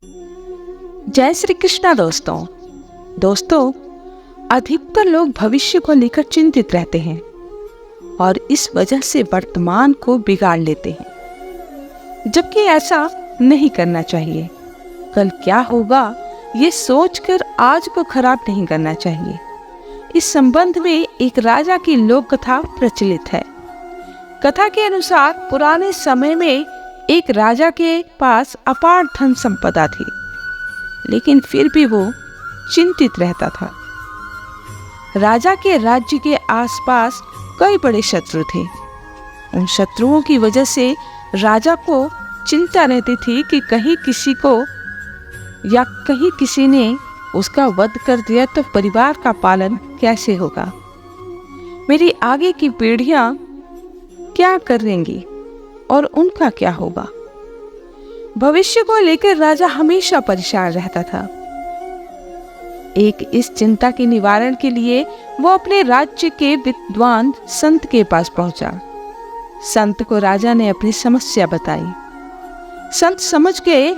जय श्री कृष्णा दोस्तों अधिकतर लोग भविष्य को लेकर चिंतित रहते हैं और इस वजह से वर्तमान को बिगाड़ लेते हैं, जबकि ऐसा नहीं करना चाहिए। कल क्या होगा ये सोचकर आज को खराब नहीं करना चाहिए। इस संबंध में एक राजा की लोक कथा प्रचलित है। कथा के अनुसार पुराने समय में एक राजा के पास अपार धन संपदा थी, लेकिन फिर भी वो चिंतित रहता था। राजा के राज्य के आसपास कई बड़े शत्रु थे। उन शत्रुओं की वजह से राजा को चिंता रहती थी कि कहीं किसी ने उसका वध कर दिया तो परिवार का पालन कैसे होगा, मेरी आगे की पीढ़ियां क्या करेंगी और उनका क्या होगा। भविष्य को लेकर राजा हमेशा परेशान रहता था। इस चिंता के निवारण के लिए वो अपने राज्य के विद्वान संत के पास पहुंचा। संत को राजा ने अपनी समस्या बताई। संत समझ गए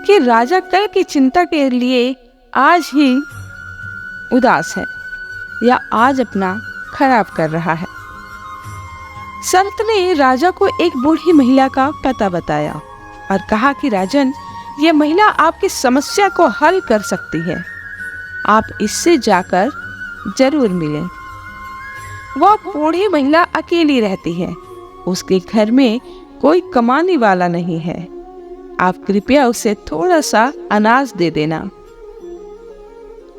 कि राजा कल की चिंता के लिए आज ही उदास है या आज अपना खराब कर रहा है। संत ने राजा को एक बूढ़ी महिला का पता बताया और कहा कि राजन, यह महिला आपकी समस्या को हल कर सकती है, आप इससे जाकर जरूर मिलें। वह बूढ़ी महिला अकेली रहती है, उसके घर में कोई कमाने वाला नहीं है, आप कृपया उसे थोड़ा सा अनाज दे देना।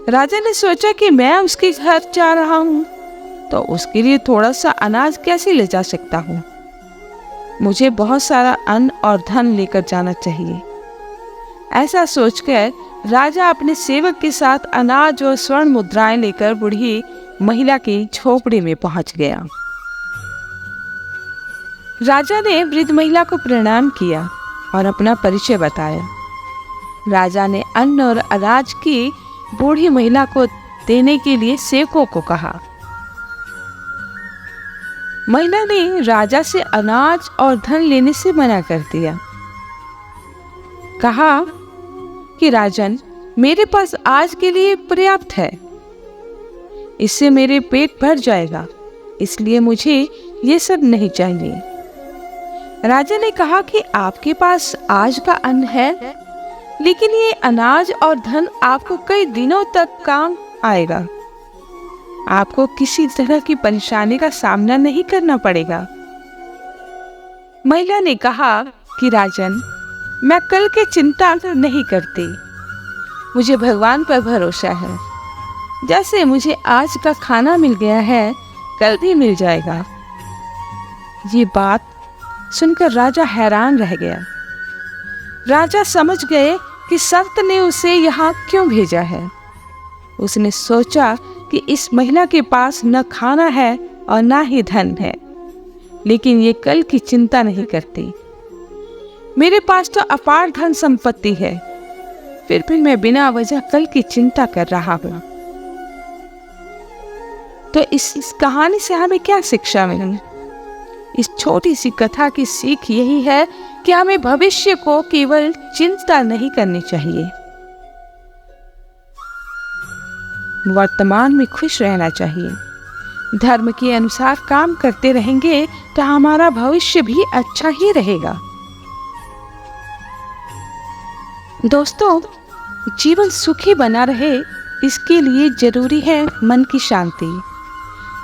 राजा ने सोचा कि मैं उसके घर जा रहा हूं तो उसके लिए थोड़ा सा अनाज कैसे ले जा सकता हूं। मुझे बहुत सारा अन्न और धन लेकर जाना चाहिए। ऐसा सोचकर राजा अपने सेवक के साथ अनाज और स्वर्ण मुद्राएं लेकर बूढ़ी महिला की झोपड़ी में पहुंच गया। राजा ने वृद्ध महिला को प्रणाम किया और अपना परिचय बताया। राजा ने अन्न और अनाज की बूढ़ी महिला को देने के लिए सेवकों को कहा। महिला ने राजा से अनाज और धन लेने से मना कर दिया। कहा कि राजन, मेरे पास आज के लिए पर्याप्त है, इससे मेरे पेट भर जाएगा, इसलिए मुझे ये सब नहीं चाहिए। राजा ने कहा कि आपके पास आज का अन्न है, लेकिन ये अनाज और धन आपको कई दिनों तक काम आएगा, आपको किसी तरह की परेशानी का सामना नहीं करना पड़ेगा। महिला ने कहा कि राजन, मैं कल की चिंता नहीं करती, मुझे भगवान पर भरोसा है। जैसे मुझे आज का खाना मिल गया है, कल भी मिल जाएगा। ये बात सुनकर राजा हैरान रह गया। राजा समझ गए कि संत ने उसे यहाँ क्यों भेजा है। उसने सोचा कि इस महिला के पास न खाना है और ना ही धन है, लेकिन ये कल की चिंता नहीं करती। मेरे पास तो अपार धन संपत्ति है, फिर भी मैं बिना वजह कल की चिंता कर रहा हूं। तो इस कहानी से हमें क्या शिक्षा मिली? इस छोटी सी कथा की सीख यही है कि हमें भविष्य को केवल चिंता नहीं करनी चाहिए, वर्तमान में खुश रहना चाहिए। धर्म के अनुसार काम करते रहेंगे तो हमारा भविष्य भी अच्छा ही रहेगा। दोस्तों, जीवन सुखी बना रहे इसके लिए जरूरी है मन की शांति।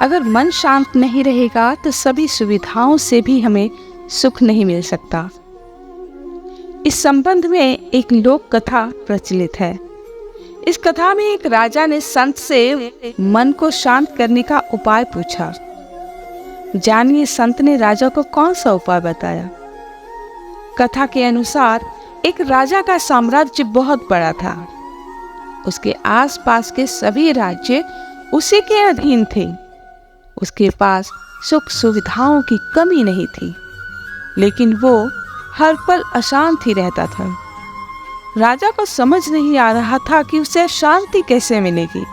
अगर मन शांत नहीं रहेगा तो सभी सुविधाओं से भी हमें सुख नहीं मिल सकता। इस संबंध में एक लोक कथा प्रचलित है। इस कथा में एक राजा ने संत से मन को शांत करने का उपाय पूछा। जानिए संत ने राजा को कौन सा उपाय बताया। कथा के अनुसार एक राजा का साम्राज्य बहुत बड़ा था। उसके आसपास के सभी राज्य उसी के अधीन थे। उसके पास सुख सुविधाओं की कमी नहीं थी, लेकिन वो हर पल अशांत ही रहता था। राजा को समझ नहीं आ रहा था कि उसे शांति कैसे मिलेगी।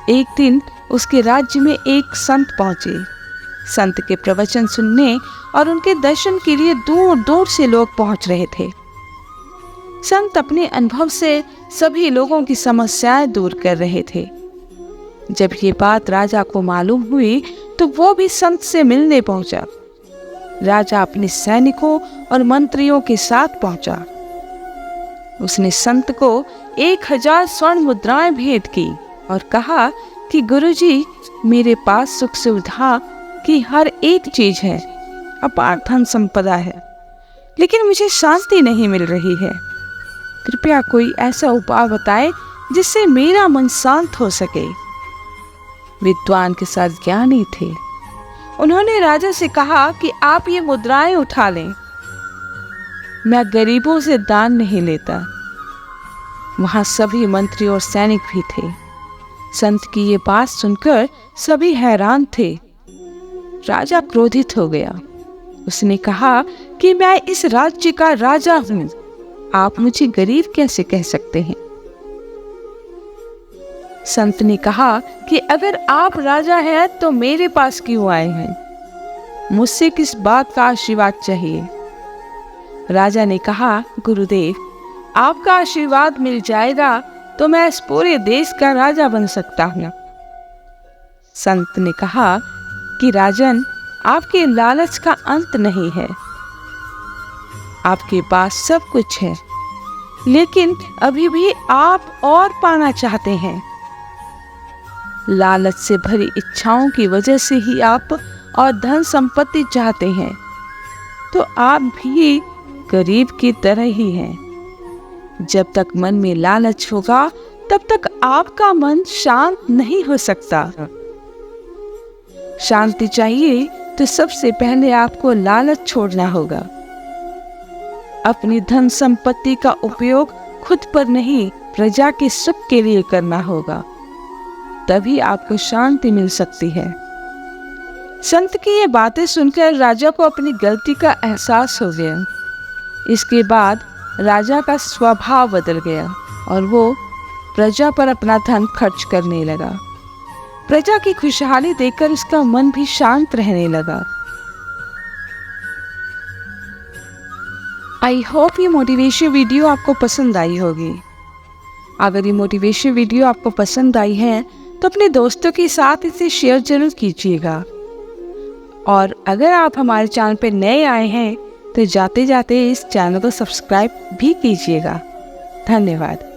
एक दिन उसके राज्य में एक संत पहुंचे। संत के प्रवचन सुनने और उनके दर्शन के लिए दूर दूर से लोग पहुंच रहे थे। संत अपने अनुभव से सभी लोगों की समस्याएं दूर कर रहे थे। जब ये बात राजा को मालूम हुई तो वो भी संत से मिलने पहुंचा। राजा अपने सैनिकों और मंत्रियों के साथ पहुंचा। उसने संत को 1000 स्वर्ण मुद्राएं भेंट की और कहा कि गुरुजी, मेरे पास सुख सुविधा की हर एक चीज है, अपार धन संपदा है, लेकिन मुझे शांति नहीं मिल रही है। कृपया कोई ऐसा उपाय बताएं जिससे मेरा मन शांत हो सके। विद्वान के साथ ज्ञानी थे। उन्होंने राजा से कहा कि आप ये मुद्राएं उठा लें, मैं गरीबों से दान नहीं लेता। वहां सभी मंत्री और सैनिक भी थे। संत की ये बात सुनकर सभी हैरान थे। राजा क्रोधित हो गया। उसने कहा कि मैं इस राज्य का राजा हूं, आप मुझे गरीब कैसे कह सकते हैं। संत ने कहा कि अगर आप राजा हैं तो मेरे पास क्यों आए हैं, मुझसे किस बात का आशीर्वाद चाहिए। राजा ने कहा, गुरुदेव, आपका आशीर्वाद मिल जाएगा तो मैं इस पूरे देश का राजा बन सकता हूँ। संत ने कहा कि राजन, आपके लालच का अंत नहीं है। आपके पास सब कुछ है, लेकिन अभी भी आप और पाना चाहते हैं। लालच से भरी इच्छाओं की वजह से ही आप और धन संपत्ति चाहते हैं, तो आप भी गरीब की तरह ही हैं। जब तक मन में लालच होगा तब तक आपका मन शांत नहीं हो सकता। शांति चाहिए तो सबसे पहले आपको लालच छोड़ना होगा। अपनी धन संपत्ति का उपयोग खुद पर नहीं, प्रजा के सुख के लिए करना होगा, तभी आपको शांति मिल सकती है। संत की ये बातें सुनकर राजा को अपनी गलती का एहसास हो गया। इसके बाद राजा का स्वभाव बदल गया और वो प्रजा पर अपना धन खर्च करने लगा। प्रजा की खुशहाली देखकर उसका मन भी शांत रहने लगा। आई होप ये मोटिवेशन वीडियो आपको पसंद आई होगी। अगर ये मोटिवेशन वीडियो आपको पसंद आई है तो अपने दोस्तों के साथ इसे शेयर जरूर कीजिएगा। और अगर आप हमारे चैनल पर नए आए हैं तो जाते जाते इस चैनल को सब्सक्राइब भी कीजिएगा। धन्यवाद।